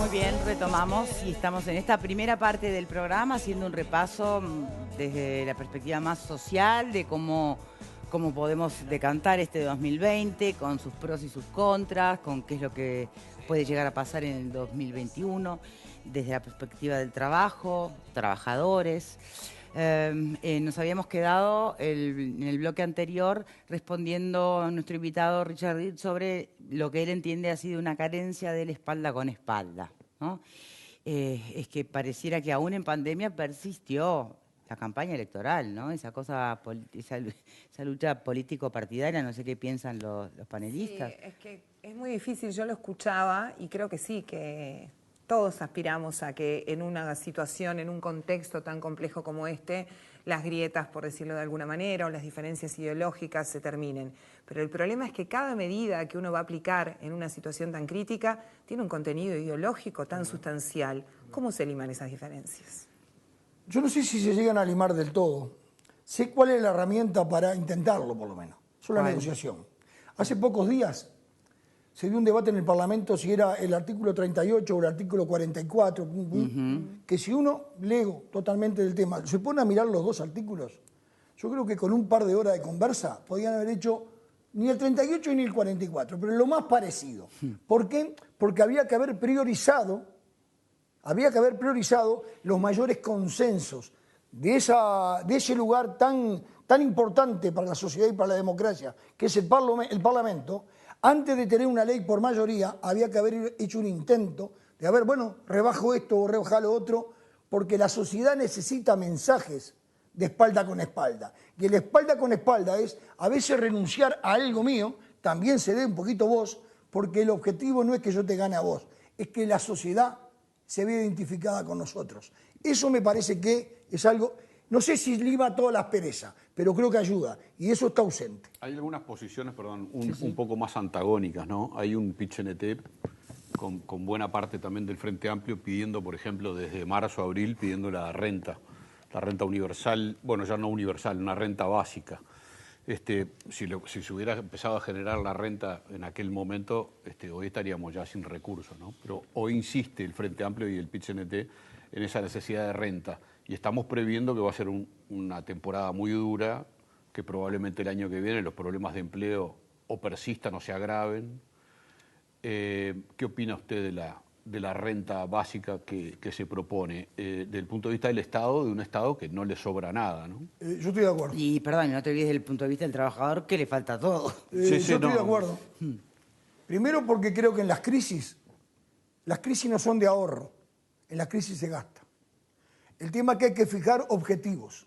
Muy bien, retomamos y estamos en esta primera parte del programa haciendo un repaso desde la perspectiva más social de cómo podemos decantar este 2020 con sus pros y sus contras, con qué es lo que puede llegar a pasar en el 2021 desde la perspectiva del trabajo, trabajadores. Nos habíamos quedado en el bloque anterior respondiendo a nuestro invitado Richard Reed sobre lo que él entiende ha sido una carencia del espalda con espalda, ¿no? Es que pareciera que aún en pandemia persistió la campaña electoral, ¿no? Esa cosa, esa lucha político-partidaria, no sé qué piensan los panelistas. Sí, es que es muy difícil, yo lo escuchaba y creo que sí, que todos aspiramos a que en una situación, en un contexto tan complejo como este, las grietas, por decirlo de alguna manera, o las diferencias ideológicas se terminen. Pero el problema es que cada medida que uno va a aplicar en una situación tan crítica tiene un contenido ideológico tan sustancial. ¿Cómo se liman esas diferencias? Yo no sé si se llegan a limar del todo. Sé cuál es la herramienta para intentarlo, por lo menos. Es la negociación. Hace pocos días se dio un debate en el Parlamento si era el artículo 38 o el artículo 44, que si uno, leo totalmente del tema, se pone a mirar los dos artículos, yo creo que con un par de horas de conversa podían haber hecho ni el 38 ni el 44, pero lo más parecido. ¿Por qué? Porque había que haber priorizado los mayores consensos de ese lugar tan importante para la sociedad y para la democracia, que es el Parlamento. Antes de tener una ley por mayoría, había que haber hecho un intento de haber, bueno, rebajo esto o rebaja lo otro, porque la sociedad necesita mensajes de espalda con espalda. Y el espalda con espalda es a veces renunciar a algo mío, también se dé un poquito vos, porque el objetivo no es que yo te gane a vos, es que la sociedad se vea identificada con nosotros. Eso me parece que es algo, no sé si lima todas las perezas, pero creo que ayuda, y eso está ausente. Hay algunas posiciones, perdón, un poco más antagónicas, ¿no? Hay un PIT-CNT con buena parte también del Frente Amplio pidiendo, por ejemplo, desde marzo a abril, pidiendo la renta universal, bueno, ya no universal, una renta básica. Si se hubiera empezado a generar la renta en aquel momento, hoy estaríamos ya sin recursos, ¿no? Pero hoy insiste el Frente Amplio y el PIT-CNT en esa necesidad de renta. Y estamos previendo que va a ser una temporada muy dura, que probablemente el año que viene los problemas de empleo o persistan o se agraven. ¿Qué opina usted de la renta básica que se propone desde el punto de vista del Estado, de un Estado que no le sobra nada, ¿no? Yo estoy de acuerdo. Y perdón, no te olvides del punto de vista del trabajador que le falta todo. Yo estoy de acuerdo. Primero porque creo que en las crisis no son de ahorro, en las crisis se gasta. El tema es que hay que fijar objetivos.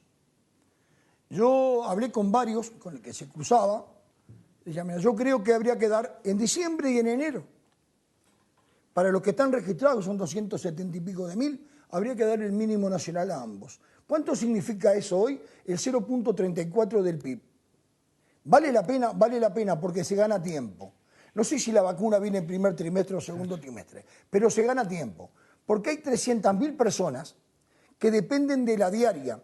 Yo hablé con varios, con el que se cruzaba, decía, mira, yo creo que habría que dar en diciembre y en enero. Para los que están registrados, son 270 y pico de mil, habría que dar el mínimo nacional a ambos. ¿Cuánto significa eso hoy? El 0.34 del PIB. Vale la pena porque se gana tiempo. No sé si la vacuna viene en primer trimestre o segundo trimestre, pero se gana tiempo. Porque hay 300.000 personas que dependen de la diaria.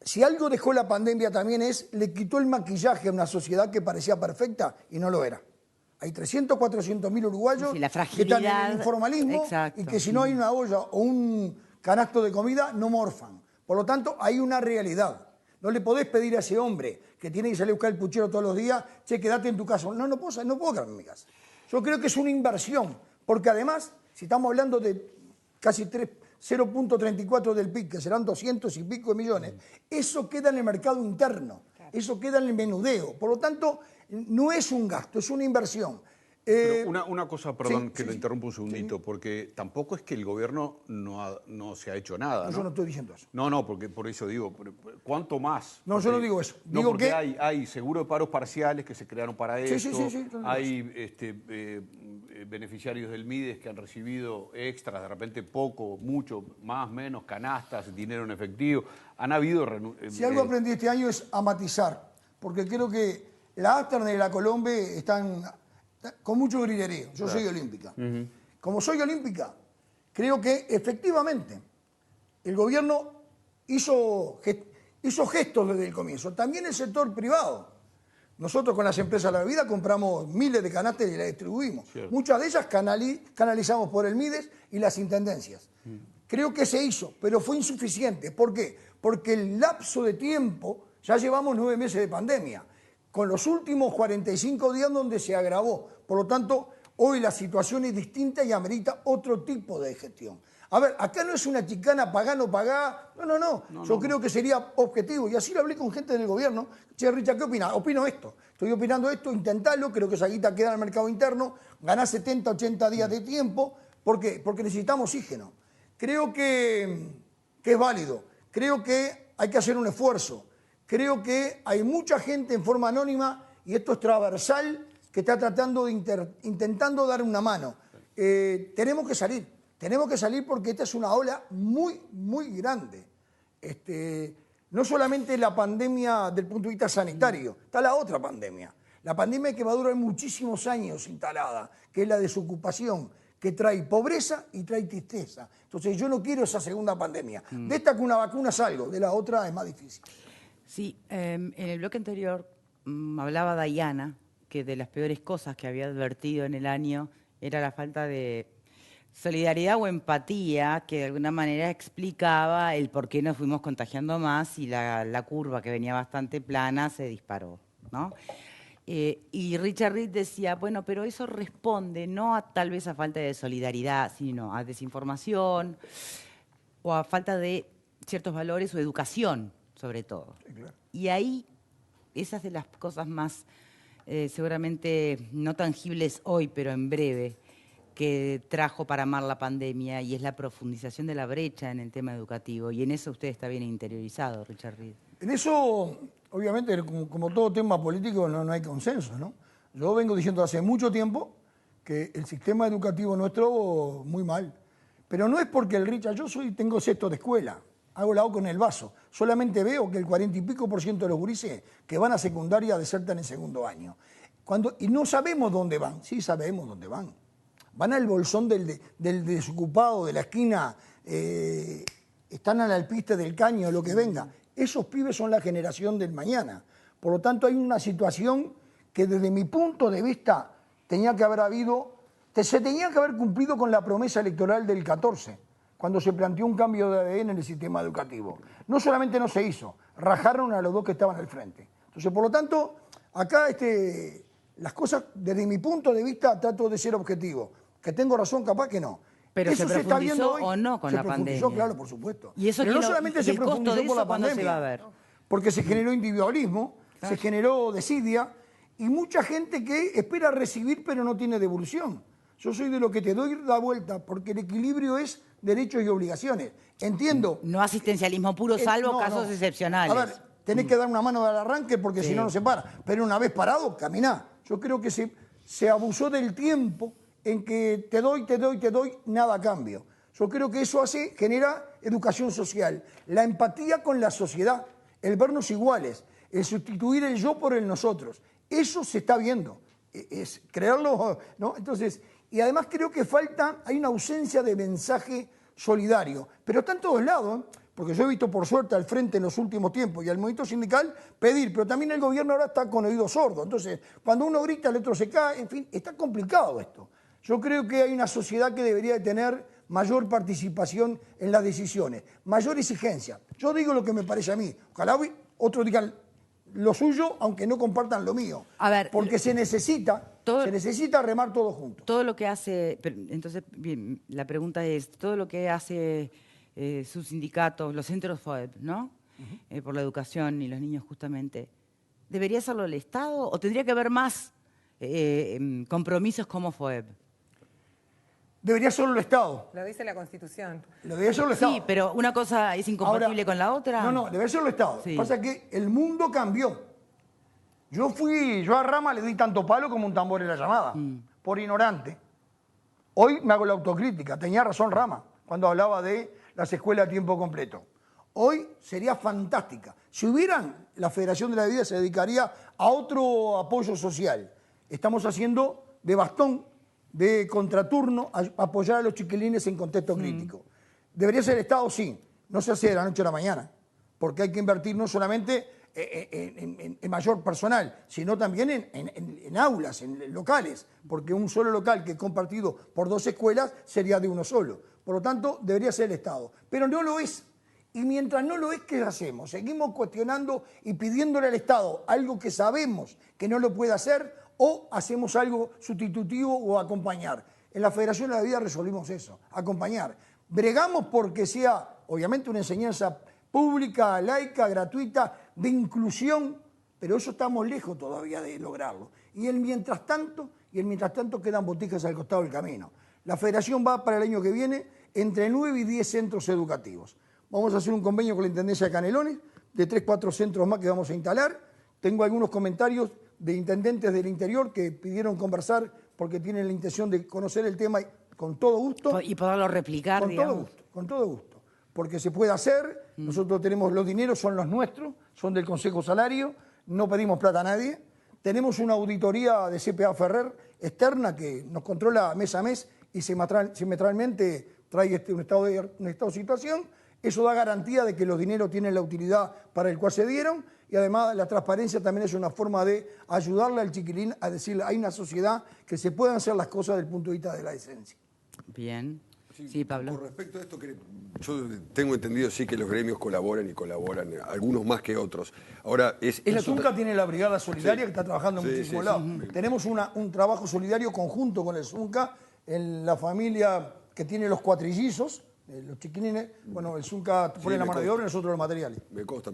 Si algo dejó la pandemia también le quitó el maquillaje a una sociedad que parecía perfecta y no lo era. Hay 300, 400.000 uruguayos que están en el informalismo. Exacto. Y que si no hay una olla o un canasto de comida, no morfan. Por lo tanto, hay una realidad. No le podés pedir a ese hombre que tiene que salir a buscar el puchero todos los días, che, quédate en tu casa. No puedo quedarme en mi casa. Yo creo que es una inversión, porque además, si estamos hablando de casi 0.34 del PIB, que serán 200 y pico de millones, eso queda en el mercado interno, eso queda en el menudeo. Por lo tanto, no es un gasto, es una inversión. Pero una cosa, perdón, que lo interrumpo un segundito, porque tampoco es que el gobierno no se ha hecho nada, ¿no? Yo no estoy diciendo eso. No, porque por eso digo, ¿cuánto más? No, yo no digo eso. No, digo porque que hay seguro de paros parciales que se crearon para esto, hay beneficiarios del MIDES que han recibido extras, de repente poco, mucho, más, menos, canastas, dinero en efectivo. Han habido... Si algo aprendí este año es a matizar, porque creo que la Asterna y la Colombe están con mucho grillerío. Yo soy olímpica. Como soy olímpica, creo que efectivamente el gobierno hizo gestos desde el comienzo. También el sector privado. Nosotros con las empresas de la bebida compramos miles de canastas y las distribuimos. Cierto. Muchas de ellas canalizamos por el MIDES y las intendencias. Creo que se hizo, pero fue insuficiente. ¿Por qué? Porque el lapso de tiempo, ya llevamos 9 meses de pandemia, con los últimos 45 días donde se agravó. Por lo tanto, hoy la situación es distinta y amerita otro tipo de gestión. A ver, acá no es una chicana pagá, no pagá. No. Yo creo que sería objetivo. Y así lo hablé con gente del gobierno. Che, Richard, ¿qué opinás? Opino esto. Estoy opinando esto, intentalo. Creo que esa guita queda en el mercado interno. Ganás 70, 80 días de tiempo. ¿Por qué? Porque necesitamos oxígeno. Creo que es válido. Creo que hay que hacer un esfuerzo. Creo que hay mucha gente en forma anónima, y esto es transversal, que está tratando intentando dar una mano. Tenemos que salir. Tenemos que salir porque esta es una ola muy, muy grande. No solamente la pandemia del punto de vista sanitario, está la otra pandemia. La pandemia que va a durar muchísimos años instalada, que es la desocupación, que trae pobreza y trae tristeza. Entonces yo no quiero esa segunda pandemia. De esta con una vacuna salgo, de la otra es más difícil. Sí, en el bloque anterior hablaba Dayana que de las peores cosas que había advertido en el año era la falta de solidaridad o empatía, que de alguna manera explicaba el por qué nos fuimos contagiando más y la curva que venía bastante plana se disparó, ¿no? Y Richard Reed decía, bueno, pero eso responde no a tal vez a falta de solidaridad, sino a desinformación o a falta de ciertos valores o educación, sobre todo. Sí, claro. Y ahí, esas de las cosas más seguramente no tangibles hoy, pero en breve, que trajo para amar la pandemia, y es la profundización de la brecha en el tema educativo. Y en eso usted está bien interiorizado, Richard Reed. En eso, obviamente, como todo tema político, no hay consenso, ¿no? Yo vengo diciendo hace mucho tiempo que el sistema educativo nuestro muy mal. Pero no es porque el Richard, tengo sexto de escuela, hago la O con el vaso. Solamente veo que el 40 y pico % de los gurises que van a secundaria desertan en segundo año. Y no sabemos dónde van. Sí sabemos dónde van. Van al bolsón del desocupado de la esquina, están al alpiste del caño, lo que venga. Esos pibes son la generación del mañana. Por lo tanto, hay una situación que desde mi punto de vista se tenía que haber cumplido con la promesa electoral del 14, cuando se planteó un cambio de ADN en el sistema educativo. No solamente no se hizo, rajaron a los dos que estaban al frente. Entonces, por lo tanto, acá las cosas, desde mi punto de vista, trato de ser objetivo. Que tengo razón, capaz que no. Pero eso se está viendo profundizó hoy. o no con la pandemia. Claro, por supuesto. Y eso pero no solamente se profundizó por la ¿cuándo pandemia, se va a ver? porque se generó individualismo, se generó desidia y mucha gente que espera recibir pero no tiene devolución. Yo soy de lo que te doy la vuelta porque el equilibrio es derechos y obligaciones. Entiendo. No asistencialismo puro, salvo casos excepcionales. A ver, tenés que dar una mano al arranque porque si no, no se para. Pero una vez parado, caminá. Yo creo que se abusó del tiempo en que te doy, nada a cambio. Yo creo que eso genera educación social, la empatía con la sociedad, el vernos iguales, el sustituir el yo por el nosotros. Eso se está viendo, es creerlo, ¿no? Entonces, y además creo que hay una ausencia de mensaje solidario, pero está en todos lados, ¿eh? Porque yo he visto por suerte al frente en los últimos tiempos y al movimiento sindical pedir, pero también el gobierno ahora está con oído sordo. Entonces, cuando uno grita, el otro se cae, en fin, está complicado esto. Yo creo que hay una sociedad que debería de tener mayor participación en las decisiones, mayor exigencia. Yo digo lo que me parece a mí. Ojalá otros digan lo suyo, aunque no compartan lo mío. A ver, porque se necesita remar todos juntos. Todo lo que hace, entonces, bien, la pregunta es, todo lo que hace sus sindicatos, los centros FOEB, ¿no? Por la educación y los niños justamente, ¿debería hacerlo el Estado o tendría que haber más compromisos como FOEB? Debería serlo el Estado. Lo dice la Constitución. Lo debería serlo el Estado. Sí, pero una cosa es incompatible con la otra. No, debería serlo el Estado. Sí. Pasa que el mundo cambió. Yo a Rama le di tanto palo como un tambor en la llamada, por ignorante. Hoy me hago la autocrítica. Tenía razón Rama cuando hablaba de las escuelas a tiempo completo. Hoy sería fantástica. Si hubieran, la Federación de la Bebida se dedicaría a otro apoyo social. Estamos haciendo de bastón, de contraturno, a apoyar a los chiquilines en contexto crítico. ¿Debería ser el Estado? Sí. No se hace de la noche a la mañana, porque hay que invertir no solamente en mayor personal, sino también en aulas, en locales, porque un solo local que compartido por 2 escuelas sería de uno solo. Por lo tanto, debería ser el Estado. Pero no lo es. Y mientras no lo es, ¿qué hacemos? Seguimos cuestionando y pidiéndole al Estado algo que sabemos que no lo puede hacer, o hacemos algo sustitutivo o acompañar. En la Federación de la Vida resolvimos eso, acompañar. Bregamos porque sea, obviamente, una enseñanza pública, laica, gratuita, de inclusión, pero eso estamos lejos todavía de lograrlo. Y el mientras tanto quedan botijas al costado del camino. La Federación va para el año que viene entre 9 y 10 centros educativos. Vamos a hacer un convenio con la Intendencia de Canelones, de 3 o 4 centros más que vamos a instalar. Tengo algunos comentarios de intendentes del interior que pidieron conversar porque tienen la intención de conocer el tema con todo gusto. Y poderlo replicar, digamos. Con todo gusto. Porque se puede hacer, nosotros tenemos los dineros, son los nuestros, son del Consejo Salario, no pedimos plata a nadie. Tenemos una auditoría de CPA Ferrer externa que nos controla mes a mes y semestralmente trae un estado de situación. Eso da garantía de que los dineros tienen la utilidad para el cual se dieron, y además la transparencia también es una forma de ayudarle al chiquilín a decirle hay una sociedad que se pueden hacer las cosas desde el punto de vista de la decencia. Bien. Sí, Pablo. Con respecto a esto, yo tengo entendido sí que los gremios colaboran, algunos más que otros. Ahora, El Zunca tiene la Brigada Solidaria que está trabajando en muchísimos lados. Tenemos un trabajo solidario conjunto con el Zunca en la familia que tiene los cuatrillizos, los chiquilines. Bueno, el Zunca pone la mano de obra y nosotros los materiales. Me consta,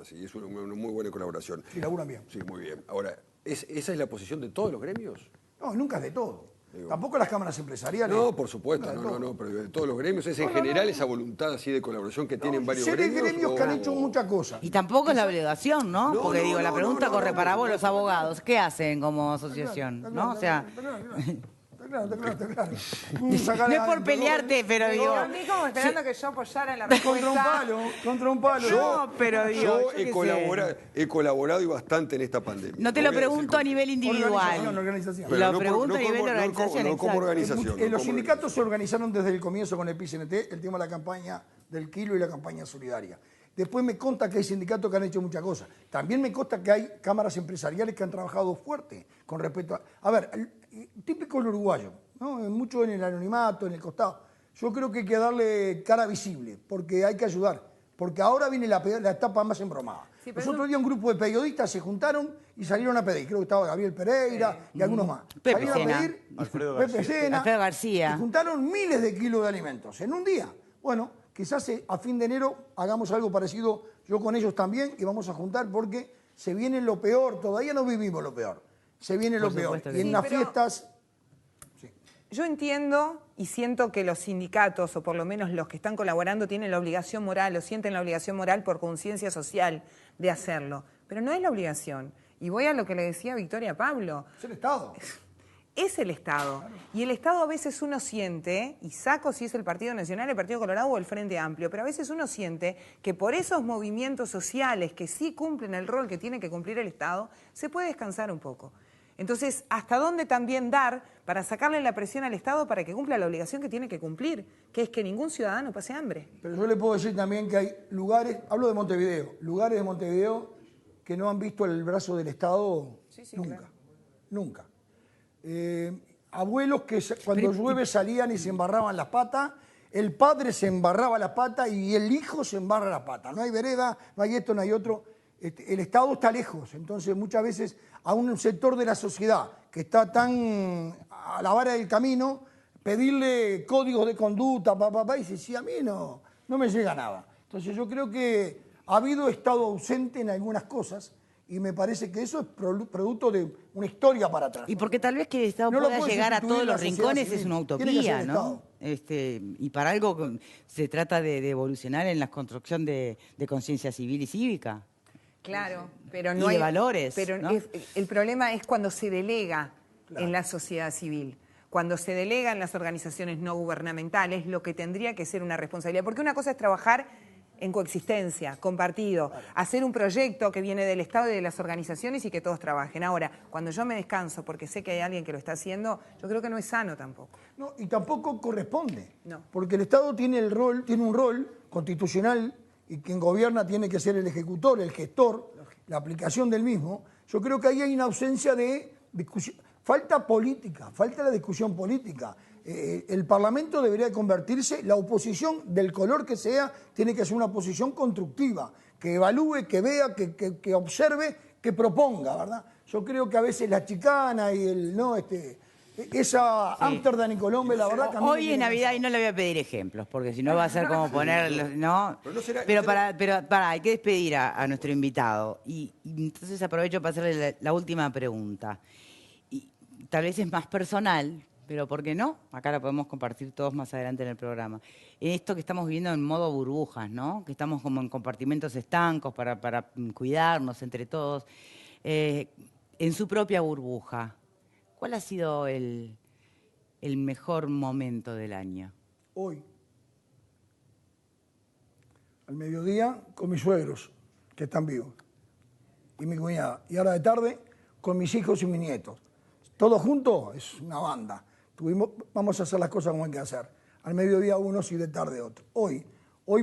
sí, es una muy buena colaboración. Sí, laburan bien. Sí, muy bien. Ahora, ¿esa es la posición de todos los gremios? No, nunca es de todo. Tampoco las cámaras empresariales. No, por supuesto, no, pero de todos los gremios es en general esa voluntad así de colaboración que tienen varios gremios. Gremios que han hecho muchas cosas. Y tampoco es la obligación, ¿no? Porque la pregunta corre para vos, los abogados, ¿qué hacen como asociación? ¿No? O sea, Está claro. no es por pelearte, pero digo... A mí como esperando que yo apoyara la respuesta. Contra un palo. No, pero digo... Yo he colaborado y bastante en esta pandemia. No te lo pregunto a nivel individual. Organización. Lo pregunto a nivel de organización. No como organización. Los sindicatos se organizaron desde el comienzo con el PCNT, el tema de la campaña del kilo y la campaña solidaria. Después me consta que hay sindicatos que han hecho muchas cosas. También me consta que hay cámaras empresariales que han trabajado fuerte con respecto a... A ver, típico del uruguayo, ¿no? Mucho en el anonimato, en el costado. Yo creo que hay que darle cara visible, porque hay que ayudar. Porque ahora viene la etapa más embromada. Sí, los otros días un grupo de periodistas se juntaron y salieron a pedir. Creo que estaba Gabriel Pereira y algunos más. Pepe Sena. Alfredo García. Y juntaron miles de kilos de alimentos en un día. Bueno, quizás a fin de enero hagamos algo parecido yo con ellos también y vamos a juntar porque se viene lo peor. Todavía no vivimos lo peor. Se viene lo peor. Y en las fiestas... Yo entiendo y siento que los sindicatos, o por lo menos los que están colaborando, tienen la obligación moral o sienten la obligación moral por conciencia social de hacerlo. Pero no es la obligación. Y voy a lo que le decía Victoria a Pablo. Es el Estado. Es el Estado. Claro. Y el Estado a veces uno siente, y saco si es el Partido Nacional, el Partido Colorado o el Frente Amplio, pero a veces uno siente que por esos movimientos sociales que sí cumplen el rol que tiene que cumplir el Estado, se puede descansar un poco. Entonces, ¿hasta dónde también dar para sacarle la presión al Estado para que cumpla la obligación que tiene que cumplir, que es que ningún ciudadano pase hambre? Pero yo le puedo decir también que hay lugares, hablo de Montevideo, lugares de Montevideo que no han visto el brazo del Estado nunca, claro. Nunca. Abuelos que cuando llueve salían y se embarraban las patas, el padre se embarraba las patas y el hijo se embarra las patas. No hay vereda, no hay esto, no hay otro. El Estado está lejos, entonces muchas veces a un sector de la sociedad que está tan a la vara del camino, pedirle códigos de conducta, y dice, sí, a mí no me llega nada. Entonces yo creo que ha habido Estado ausente en algunas cosas y me parece que eso es producto de una historia para atrás. Y porque tal vez que el Estado pueda llegar a todos los rincones civil. Es una utopía, ¿no? Y para algo se trata de evolucionar en la construcción de conciencia civil y cívica. Claro, pero no y hay de valores. Pero ¿no? El problema es cuando se delega en la sociedad civil, cuando se delega en las organizaciones no gubernamentales, lo que tendría que ser una responsabilidad. Porque una cosa es trabajar en coexistencia, compartido, hacer un proyecto que viene del Estado y de las organizaciones y que todos trabajen. Ahora, cuando yo me descanso porque sé que hay alguien que lo está haciendo, yo creo que no es sano tampoco. No, y tampoco corresponde. No. Porque el Estado tiene un rol constitucional y quien gobierna tiene que ser el ejecutor, el gestor, la aplicación del mismo, yo creo que ahí hay una ausencia de discusión. Falta política, falta la discusión política. El Parlamento debería convertirse, la oposición del color que sea, tiene que ser una oposición constructiva, que evalúe, que vea, que observe, que proponga, ¿verdad? Yo creo que a veces la chicana y esa Ámsterdam y Colombia, la verdad que a mí Hoy es Navidad y no le voy a pedir ejemplos, porque si no va a ser como poner, ¿no? Pero hay que despedir a nuestro invitado. Y entonces aprovecho para hacerle la última pregunta. Y tal vez es más personal, pero ¿por qué no? Acá la podemos compartir todos más adelante en el programa. En esto que estamos viviendo en modo burbujas, ¿no? Que estamos como en compartimentos estancos para cuidarnos entre todos. En su propia burbuja, ¿cuál ha sido el mejor momento del año? Hoy, al mediodía, con mis suegros, que están vivos, y mi cuñada. Y ahora de tarde, con mis hijos y mis nietos. Todo junto es una banda. Vamos a hacer las cosas como hay que hacer. Al mediodía unos y de tarde otros. Hoy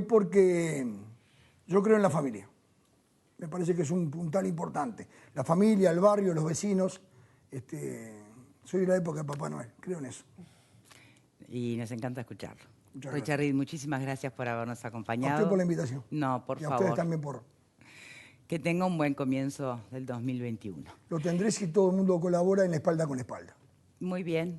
porque yo creo en la familia. Me parece que es un puntal importante. La familia, el barrio, los vecinos. Soy de la época de Papá Noel, creo en eso. Y nos encanta escucharlo. Muchas Richard Reed, muchísimas gracias por habernos acompañado. A usted por la invitación. No, por y a favor. ustedes también por... Que tenga un buen comienzo del 2021. Lo tendré si todo el mundo colabora en la espalda con espalda. Muy bien.